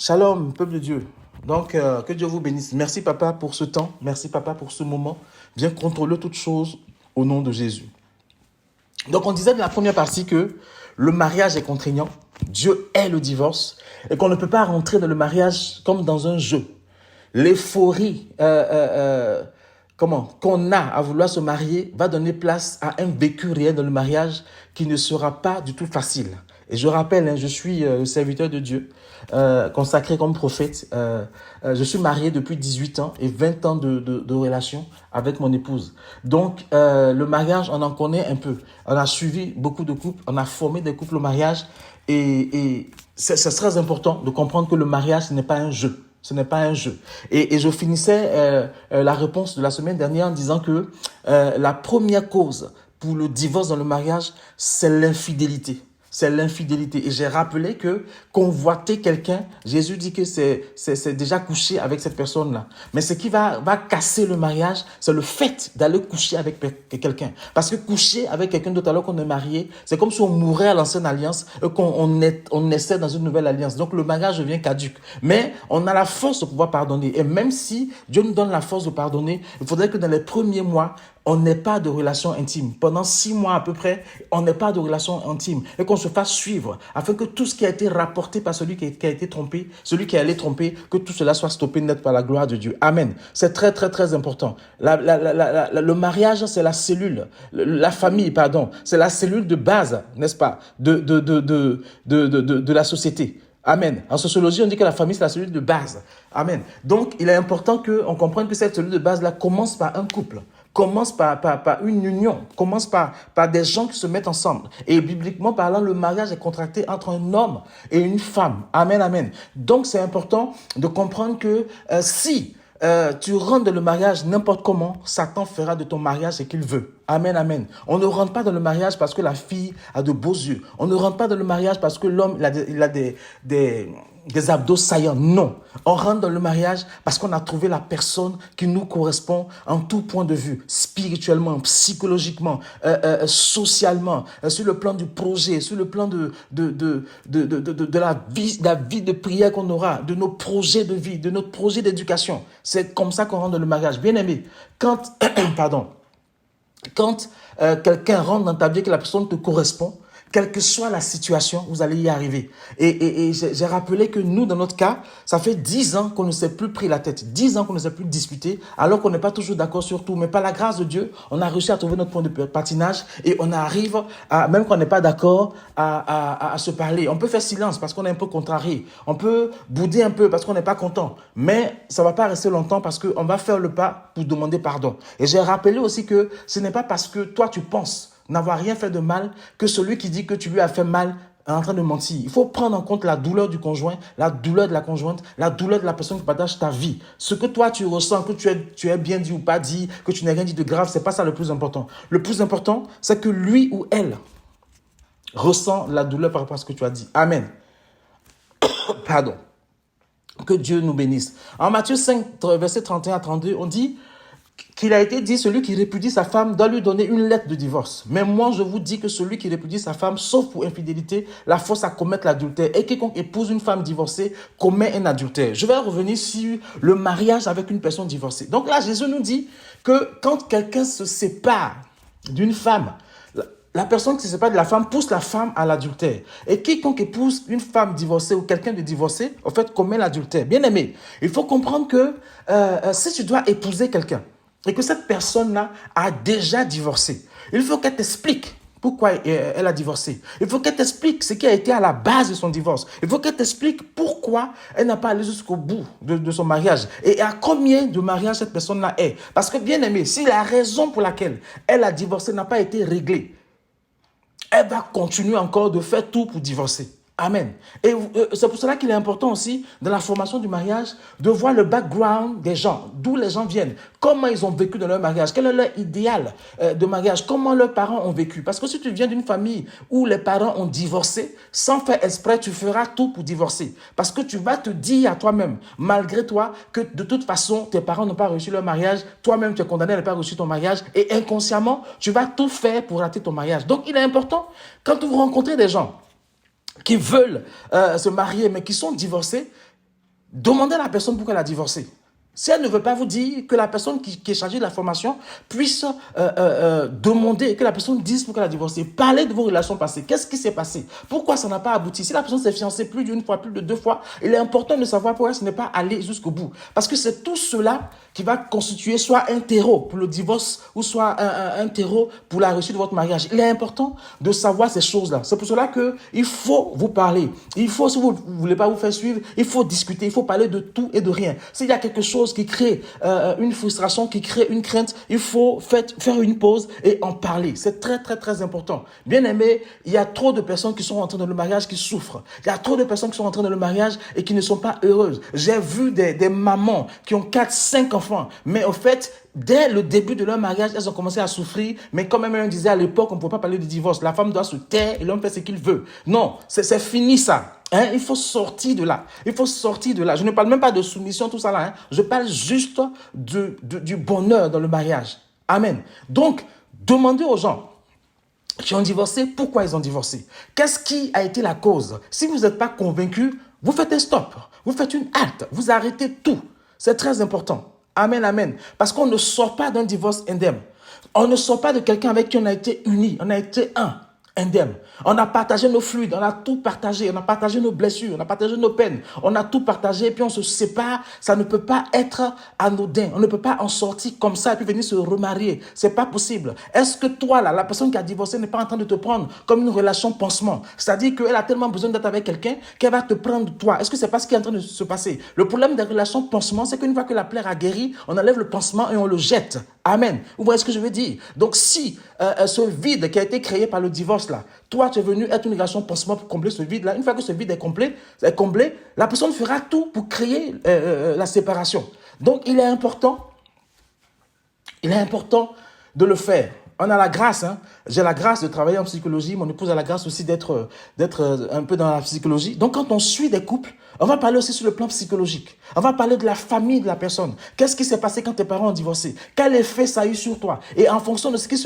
Shalom, peuple de Dieu. Donc, que Dieu vous bénisse. Merci, Papa, pour ce temps. Merci, Papa, pour ce moment. Viens contrôler toutes choses au nom de Jésus. Donc, on disait dans la première partie que le mariage est contraignant. Dieu est le divorce et qu'on ne peut pas rentrer dans le mariage comme dans un jeu. L'euphorie qu'on a à vouloir se marier va donner place à un vécu réel dans le mariage qui ne sera pas du tout facile. Et je rappelle, je suis le serviteur de Dieu, consacré comme prophète. Je suis marié depuis 18 ans et 20 ans de relation avec mon épouse. Donc, le mariage, on en connaît un peu. On a suivi beaucoup de couples, on a formé des couples au mariage. Et c'est très important de comprendre que le mariage, ce n'est pas un jeu. Ce n'est pas un jeu. Et je finissais la réponse de la semaine dernière en disant que la première cause pour le divorce dans le mariage, c'est l'infidélité. C'est l'infidélité. Et j'ai rappelé que convoiter quelqu'un, Jésus dit que c'est déjà couché avec cette personne-là. Mais ce qui va casser le mariage, c'est le fait d'aller coucher avec quelqu'un. Parce que coucher avec quelqu'un d'autre alors qu'on est marié, c'est comme si on mourait à l'ancienne alliance et on naissait dans une nouvelle alliance. Donc le mariage devient caduc. Mais on a la force de pouvoir pardonner. Et même si Dieu nous donne la force de pardonner, il faudrait que dans les premiers mois, on n'ait pas de relation intime. Pendant 6 mois à peu près, on n'ait pas de relation intime. Et qu'on se fasse suivre, afin que tout ce qui a été rapporté par celui qui a été trompé, celui qui allait tromper, que tout cela soit stoppé net par la gloire de Dieu. Amen. C'est très, très, très important. Le mariage, c'est la cellule. La famille, pardon, c'est la cellule de base, n'est-ce pas, de la société. Amen. En sociologie, on dit que la famille, c'est la cellule de base. Amen. Donc, il est important qu'on comprenne que cette cellule de base-là commence par un couple. Commence par une union, commence par des gens qui se mettent ensemble. Et bibliquement parlant, le mariage est contracté entre un homme et une femme. Amen, amen. Donc, c'est important de comprendre que si tu rentres dans le mariage n'importe comment, Satan fera de ton mariage ce qu'il veut. Amen, amen. On ne rentre pas dans le mariage parce que la fille a de beaux yeux. On ne rentre pas dans le mariage parce que l'homme il a des abdos saillants. Non. On rentre dans le mariage parce qu'on a trouvé la personne qui nous correspond en tout point de vue. Spirituellement, psychologiquement, socialement, sur le plan du projet, sur le plan de la vie de prière qu'on aura, de nos projets de vie, de notre projet d'éducation. C'est comme ça qu'on rentre dans le mariage. Bien aimé, quand quelqu'un rentre dans ta vie et que la personne te correspond, quelle que soit la situation, vous allez y arriver. Et j'ai rappelé que nous, dans notre cas, ça fait 10 ans qu'on ne s'est plus pris la tête, 10 ans qu'on ne s'est plus disputé, alors qu'on n'est pas toujours d'accord sur tout. Mais par la grâce de Dieu, on a réussi à trouver notre point de patinage et on arrive, même quand on n'est pas d'accord, à se parler. On peut faire silence parce qu'on est un peu contrarié. On peut bouder un peu parce qu'on n'est pas content. Mais ça ne va pas rester longtemps parce qu'on va faire le pas pour demander pardon. Et j'ai rappelé aussi que ce n'est pas parce que toi, tu penses n'avoir rien fait de mal que celui qui dit que tu lui as fait mal est en train de mentir. Il faut prendre en compte la douleur du conjoint, la douleur de la conjointe, la douleur de la personne qui partage ta vie. Ce que toi tu ressens, que tu es bien dit ou pas dit, que tu n'as rien dit de grave, c'est pas ça le plus important. Le plus important, c'est que lui ou elle ressent la douleur par rapport à ce que tu as dit. Amen. Pardon. Que Dieu nous bénisse. En Matthieu 5, verset 31 à 32, on dit qu'il a été dit, celui qui répudie sa femme doit lui donner une lettre de divorce. Mais moi, je vous dis que celui qui répudie sa femme, sauf pour infidélité, la force à commettre l'adultère. Et quiconque épouse une femme divorcée commet un adultère. Je vais revenir sur le mariage avec une personne divorcée. Donc là, Jésus nous dit que quand quelqu'un se sépare d'une femme, la personne qui se sépare de la femme pousse la femme à l'adultère. Et quiconque épouse une femme divorcée ou quelqu'un de divorcé, en fait, commet l'adultère. Bien aimé, il faut comprendre que si tu dois épouser quelqu'un, et que cette personne-là a déjà divorcé, il faut qu'elle t'explique pourquoi elle a divorcé. Il faut qu'elle t'explique ce qui a été à la base de son divorce. Il faut qu'elle t'explique pourquoi elle n'a pas allé jusqu'au bout de son mariage. Et à combien de mariages cette personne-là est. Parce que bien aimé, si la raison pour laquelle elle a divorcé n'a pas été réglée, elle va continuer encore de faire tout pour divorcer. Amen. Et c'est pour cela qu'il est important aussi, dans la formation du mariage, de voir le background des gens, d'où les gens viennent, comment ils ont vécu dans leur mariage, quel est leur idéal de mariage, comment leurs parents ont vécu. Parce que si tu viens d'une famille où les parents ont divorcé, sans faire exprès, tu feras tout pour divorcer. Parce que tu vas te dire à toi-même, malgré toi, que de toute façon, tes parents n'ont pas réussi leur mariage, toi-même tu es condamné à ne pas réussir ton mariage, et inconsciemment, tu vas tout faire pour rater ton mariage. Donc il est important, quand vous rencontrez des gens qui veulent se marier, mais qui sont divorcés, Demandez à la personne pourquoi elle a divorcé. Si elle ne veut pas vous dire, que la personne qui est chargée de la formation puisse demander, que la personne dise pourquoi elle a divorcé. Parlez de vos relations passées. Qu'est-ce qui s'est passé? Pourquoi ça n'a pas abouti? Si la personne s'est fiancée plus d'une fois, plus de 2 fois, il est important de savoir pourquoi ce n'est pas allé jusqu'au bout. Parce que c'est tout cela qui va constituer soit un terreau pour le divorce ou soit un terreau pour la réussite de votre mariage. Il est important de savoir ces choses-là. C'est pour cela qu'il faut vous parler. Il faut, si vous ne voulez pas vous faire suivre, il faut discuter, il faut parler de tout et de rien. S'il y a quelque chose qui crée une frustration, qui crée une crainte, il faut faire une pause et en parler. C'est très, très, très important. Bien aimé, il y a trop de personnes qui sont entrées dans le mariage qui souffrent. Il y a trop de personnes qui sont entrées dans le mariage et qui ne sont pas heureuses. J'ai vu des mamans qui ont 4, 5 enfants, mais au fait, dès le début de leur mariage, elles ont commencé à souffrir, mais comme même on disait à l'époque, on ne pouvait pas parler de divorce. La femme doit se taire et l'homme fait ce qu'il veut. Non, c'est fini ça. Hein, il faut sortir de là. Il faut sortir de là. Je ne parle même pas de soumission, tout ça là. Hein. Je parle juste du bonheur dans le mariage. Amen. Donc, demandez aux gens qui ont divorcé pourquoi ils ont divorcé. Qu'est-ce qui a été la cause? Si vous n'êtes pas convaincu, vous faites un stop. Vous faites une halte. Vous arrêtez tout. C'est très important. Amen, amen. Parce qu'on ne sort pas d'un divorce indemne. On ne sort pas de quelqu'un avec qui on a été unis. On a été un. Indemne. On a partagé nos fluides, on a tout partagé, on a partagé nos blessures, on a partagé nos peines, on a tout partagé et puis on se sépare. Ça ne peut pas être anodin, on ne peut pas en sortir comme ça et puis venir se remarier. C'est pas possible. Est-ce que toi là, la personne qui a divorcé n'est pas en train de te prendre comme une relation pansement? C'est-à-dire qu'elle a tellement besoin d'être avec quelqu'un qu'elle va te prendre toi. Est-ce que c'est pas ce qui est en train de se passer? Le problème des relations pansement, c'est qu'une fois que la plaie a guéri, on enlève le pansement et on le jette. Amen. Vous voyez ce que je veux dire? Donc si ce vide qui a été créé par le divorce là, toi tu es venu être une relation pansement pour combler ce vide là, une fois que ce vide est comblé, la personne fera tout pour créer la séparation. Donc il est important de le faire. On a la grâce, hein. J'ai la grâce de travailler en psychologie, mon épouse a la grâce aussi d'être un peu dans la psychologie. Donc quand on suit des couples, on va parler aussi sur le plan psychologique. On va parler de la famille de la personne. Qu'est-ce qui s'est passé quand tes parents ont divorcé? Quel effet ça a eu sur toi? Et en fonction de ce qui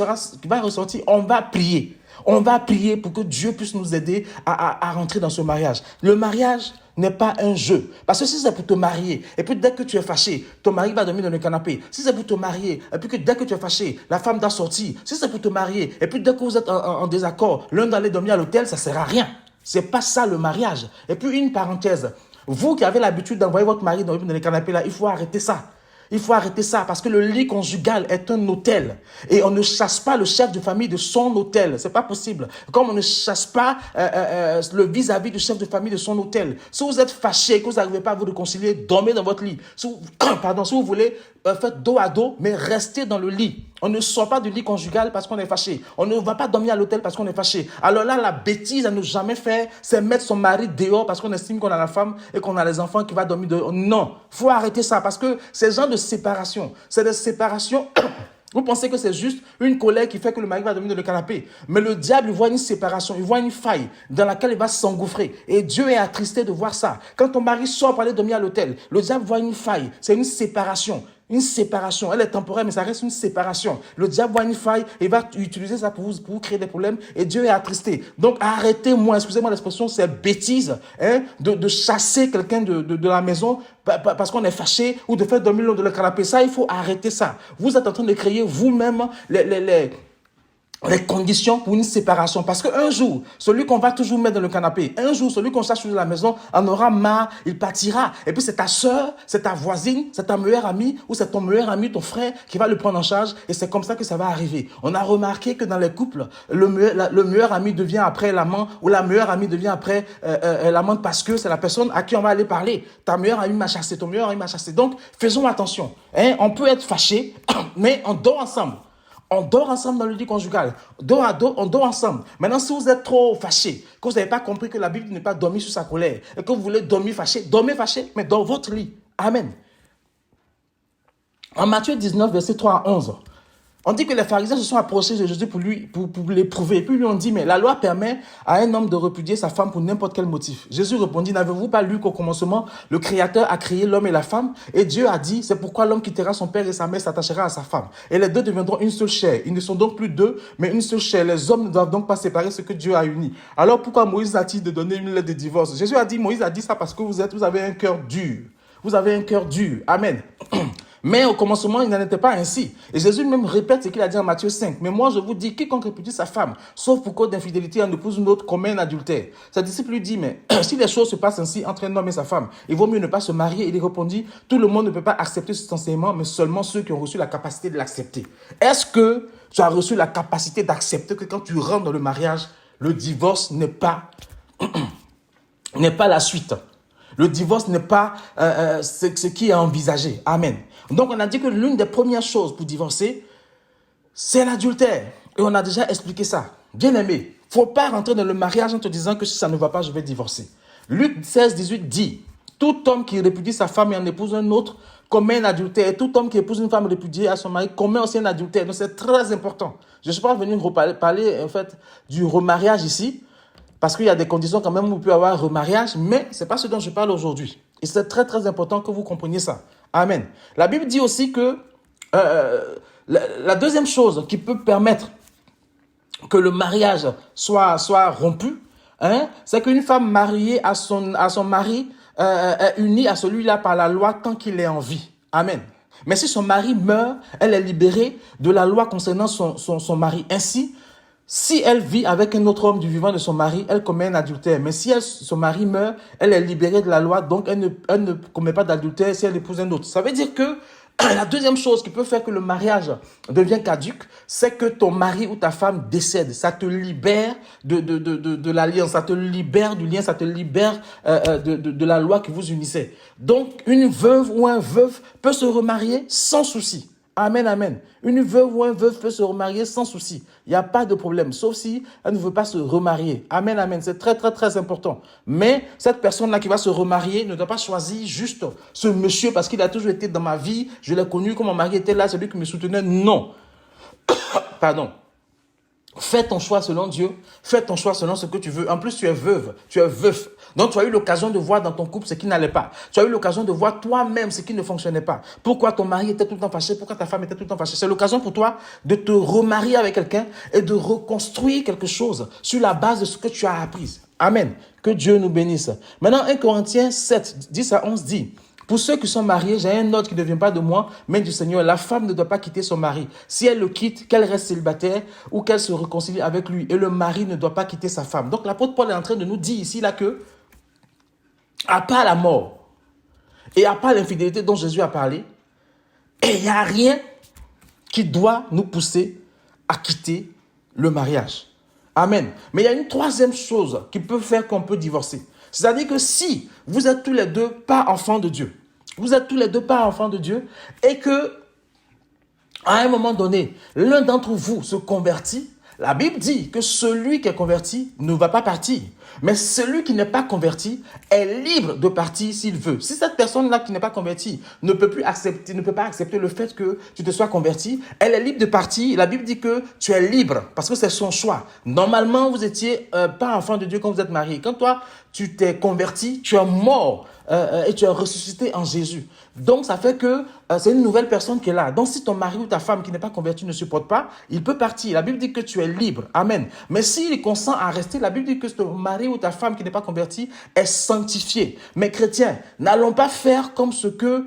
va ressortir, on va prier. On va prier pour que Dieu puisse nous aider à rentrer dans ce mariage. Le mariage n'est pas un jeu. Parce que si c'est pour te marier, et puis dès que tu es fâché, ton mari va dormir dans le canapé. Si c'est pour te marier, et puis que dès que tu es fâché, la femme doit sortir. Si c'est pour te marier, et puis dès que vous êtes en désaccord, l'un doit aller dormir à l'hôtel, ça ne sert à rien. C'est pas ça le mariage. Et puis une parenthèse, vous qui avez l'habitude d'envoyer votre mari dormir dans le canapé là, il faut arrêter ça. Il faut arrêter ça parce que le lit conjugal est un hôtel et on ne chasse pas le chef de famille de son hôtel. C'est pas possible. Comme on ne chasse pas le vis-à-vis du chef de famille de son hôtel. Si vous êtes fâché, que vous n'arrivez pas à vous réconcilier, dormez dans votre lit. Si vous voulez, faites dos à dos, mais restez dans le lit. On ne sort pas du lit conjugal parce qu'on est fâché. On ne va pas dormir à l'hôtel parce qu'on est fâché. Alors là, la bêtise à ne jamais faire, c'est mettre son mari dehors parce qu'on estime qu'on a la femme et qu'on a les enfants qui vont dormir dehors. Non, il faut arrêter ça parce que ces gens de séparation, c'est des séparations. Vous pensez que c'est juste une colère qui fait que le mari va dormir dans le canapé. Mais le diable, il voit une séparation, il voit une faille dans laquelle il va s'engouffrer. Et Dieu est attristé de voir ça. Quand ton mari sort pour aller dormir à l'hôtel, le diable voit une faille. C'est une séparation. Une séparation. Elle est temporaire, mais ça reste une séparation. Le diable voit une faille et va utiliser ça pour vous créer des problèmes. Et Dieu est attristé. Donc, arrêtez-moi, excusez-moi l'expression, c'est bêtise de chasser quelqu'un de la maison parce qu'on est fâché ou de faire dormir l'homme de le canapé. Ça, il faut arrêter ça. Vous êtes en train de créer vous-même les conditions pour une séparation. Parce qu'un jour, celui qu'on va toujours mettre dans le canapé, un jour, celui qu'on chasse de la maison en aura marre, il partira. Et puis c'est ta soeur, c'est ta voisine, c'est ta meilleure amie, ou c'est ton meilleur ami, ton frère, qui va le prendre en charge. Et c'est comme ça que ça va arriver. On a remarqué que dans les couples, le meilleur ami devient après l'amant, ou la meilleure amie devient après l'amante, parce que c'est la personne à qui on va aller parler. Ta meilleure amie m'a chassé, ton meilleur ami m'a chassé. Donc, faisons attention. On peut être fâché, mais on dort ensemble. On dort ensemble dans le lit conjugal. Dos à dos, on dort ensemble. Maintenant, si vous êtes trop fâché, que vous n'avez pas compris que la Bible n'est pas dormir sur sa colère, et que vous voulez dormir fâché, dormez fâché, mais dans votre lit. Amen. En Matthieu 19, verset 3 à 11, on dit que les pharisiens se sont approchés de Jésus pour l'éprouver. Et puis lui ont dit, mais la loi permet à un homme de repudier sa femme pour n'importe quel motif. Jésus répondit, n'avez-vous pas lu qu'au commencement, le Créateur a créé l'homme et la femme? Et Dieu a dit, c'est pourquoi l'homme quittera son père et sa mère s'attachera à sa femme. Et les deux deviendront une seule chair. Ils ne sont donc plus deux, mais une seule chair. Les hommes ne doivent donc pas séparer ce que Dieu a uni. Alors pourquoi Moïse a-t-il de donner une lettre de divorce? Jésus a dit, Moïse a dit ça parce que vous avez un cœur dur. Vous avez un cœur dur. Amen. Mais au commencement, il n'en était pas ainsi. Et Jésus même répète ce qu'il a dit en Matthieu 5. Mais moi, je vous dis, quiconque répudie sa femme, sauf pour cause d'infidélité, en épouse une autre, commet un adultère. Sa disciple lui dit, mais si les choses se passent ainsi entre un homme et sa femme, il vaut mieux ne pas se marier. Il répondit, tout le monde ne peut pas accepter cet enseignement, mais seulement ceux qui ont reçu la capacité de l'accepter. Est-ce que tu as reçu la capacité d'accepter que quand tu rentres dans le mariage, le divorce n'est pas la suite? Le divorce n'est pas ce qui est envisagé. Amen. Donc, on a dit que l'une des premières choses pour divorcer, c'est l'adultère. Et on a déjà expliqué ça. Bien aimé, il ne faut pas rentrer dans le mariage en te disant que si ça ne va pas, je vais divorcer. Luc 16, 18 dit, tout homme qui répudie sa femme et en épouse un autre commet un adultère. Et tout homme qui épouse une femme répudiée à son mari commet aussi un adultère. Donc, c'est très important. Je ne suis pas venu parler en fait, du remariage ici, parce qu'il y a des conditions quand même où vous pouvez avoir un remariage, mais ce n'est pas ce dont je parle aujourd'hui. Et c'est très, très important que vous compreniez ça. Amen. La Bible dit aussi que la deuxième chose qui peut permettre que le mariage soit rompu, c'est qu'une femme mariée à son mari est unie à celui-là par la loi tant qu'il est en vie. Amen. Mais si son mari meurt, elle est libérée de la loi concernant son mari. Ainsi, si elle vit avec un autre homme du vivant de son mari, elle commet un adultère. Mais si son mari meurt, elle est libérée de la loi, donc elle ne commet pas d'adultère si elle épouse un autre. Ça veut dire que la deuxième chose qui peut faire que le mariage devient caduque, c'est que ton mari ou ta femme décède. Ça te libère de l'alliance, ça te libère du lien, ça te libère de la loi qui vous unissait. Donc, une veuve ou un veuf peut se remarier sans souci. Amen, amen. Une veuve ou un veuf peut se remarier sans souci. Il n'y a pas de problème, sauf si elle ne veut pas se remarier. Amen, amen. C'est très, très, très important. Mais cette personne-là qui va se remarier ne doit pas choisir juste ce monsieur parce qu'il a toujours été dans ma vie. Je l'ai connu quand mon mari était là, c'est lui qui me soutenait. Non. Pardon. Fais ton choix selon Dieu. Fais ton choix selon ce que tu veux. En plus, tu es veuve. Tu es veuf. Donc, tu as eu l'occasion de voir dans ton couple ce qui n'allait pas. Tu as eu l'occasion de voir toi-même ce qui ne fonctionnait pas. Pourquoi ton mari était tout le temps fâché? Pourquoi ta femme était tout le temps fâchée? C'est l'occasion pour toi de te remarier avec quelqu'un et de reconstruire quelque chose sur la base de ce que tu as appris. Amen. Que Dieu nous bénisse. Maintenant, 1 Corinthiens 7, 10 à 11 dit... Pour ceux qui sont mariés, j'ai un ordre qui ne vient pas de moi, mais du Seigneur. La femme ne doit pas quitter son mari. Si elle le quitte, qu'elle reste célibataire ou qu'elle se réconcilie avec lui. Et le mari ne doit pas quitter sa femme. Donc l'apôtre Paul est en train de nous dire ici là que, à part la mort et à part l'infidélité dont Jésus a parlé, il n'y a rien qui doit nous pousser à quitter le mariage. Amen. Mais il y a une troisième chose qui peut faire qu'on peut divorcer. C'est-à-dire que si vous êtes tous les deux pas enfants de Dieu, et que à un moment donné, l'un d'entre vous se convertit, la Bible dit que celui qui est converti ne va pas partir. Mais celui qui n'est pas converti est libre de partir s'il veut. Si cette personne-là qui n'est pas convertie ne peut pas accepter le fait que tu te sois converti, elle est libre de partir. La Bible dit que tu es libre parce que c'est son choix. Normalement, vous étiez pas enfant de Dieu quand vous êtes marié. Quand toi, tu t'es converti, tu es mort et tu es ressuscité en Jésus. Donc, ça fait que c'est une nouvelle personne qui est là. Donc, si ton mari ou ta femme qui n'est pas converti ne supporte pas, il peut partir. La Bible dit que tu es libre. Amen. Mais s'il consent à rester, la Bible dit que ton mari ou ta femme qui n'est pas converti est sanctifié. Mais chrétiens, n'allons pas faire comme ce que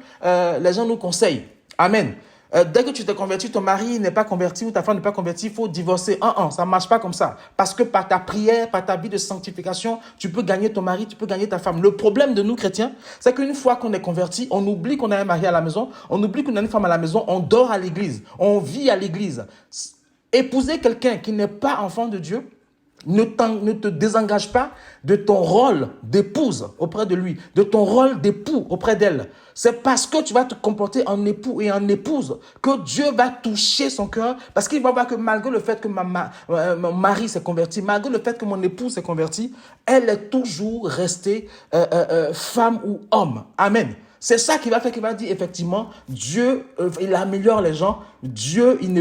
les gens nous conseillent. Amen. Dès que tu t'es converti, ton mari n'est pas converti ou ta femme n'est pas convertie, il faut divorcer. Ça ne marche pas comme ça. Parce que par ta prière, par ta vie de sanctification, tu peux gagner ton mari, tu peux gagner ta femme. Le problème de nous chrétiens, c'est qu'une fois qu'on est converti, on oublie qu'on a un mari à la maison, on oublie qu'on a une femme à la maison, on dort à l'église, on vit à l'église. Épouser quelqu'un qui n'est pas enfant de Dieu, ne te désengage pas de ton rôle d'épouse auprès de lui, de ton rôle d'époux auprès d'elle. C'est parce que tu vas te comporter en époux et en épouse que Dieu va toucher son cœur, parce qu'il va voir que malgré le fait que mon mari s'est converti, malgré le fait que mon épouse s'est converti, elle est toujours restée femme ou homme. Amen. C'est ça qui va faire qu'il va dire effectivement, Dieu, il améliore les gens. Dieu, il ne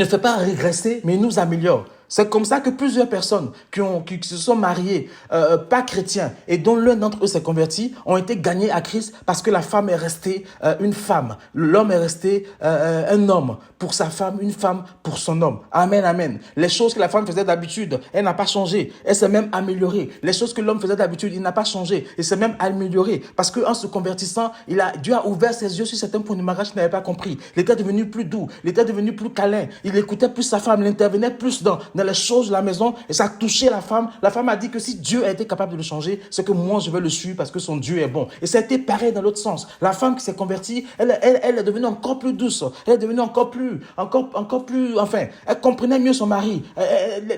fait pas régresser, mais il nous améliore. C'est comme ça que plusieurs personnes qui se sont mariées, pas chrétiens, et dont l'un d'entre eux s'est converti, ont été gagnés à Christ parce que la femme est restée une femme. L'homme est resté un homme pour sa femme, une femme pour son homme. Amen, amen. Les choses que la femme faisait d'habitude, elle n'a pas changé. Elle s'est même améliorée. Les choses que l'homme faisait d'habitude, il n'a pas changé. Il s'est même amélioré. Parce qu'en se convertissant, Dieu a ouvert ses yeux sur certains points du mariage qu'il n'avait pas compris. Il était devenu plus doux. Il était devenu plus câlin. Il écoutait plus sa femme. Il intervenait plus dans les choses de la maison. Et ça a touché la femme. La femme a dit que si Dieu a été capable de le changer, c'est que moi, je vais le suivre parce que son Dieu est bon. Et ça a été pareil dans l'autre sens. La femme qui s'est convertie, elle est devenue encore plus douce. Elle est devenue encore plus, enfin, elle comprenait mieux son mari.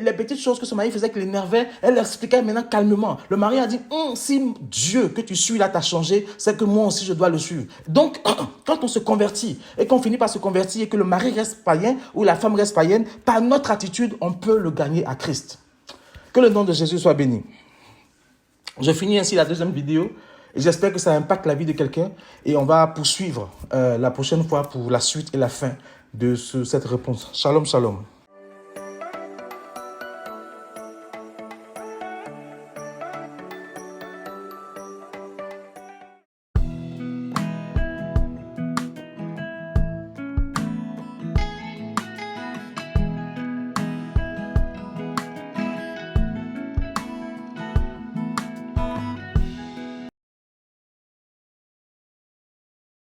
Les petites choses que son mari faisait qui l'énervaient, elle l'expliquait maintenant calmement. Le mari a dit, si Dieu que tu suis là t'a changé, c'est que moi aussi je dois le suivre. Donc, quand on se convertit et qu'on finit par se convertir et que le mari reste païen ou la femme reste païenne, par notre attitude, on peut le gagner à Christ. Que le nom de Jésus soit béni. Je finis ainsi la deuxième vidéo et j'espère que ça impacte la vie de quelqu'un et on va poursuivre la prochaine fois pour la suite et la fin de cette réponse. Shalom, shalom.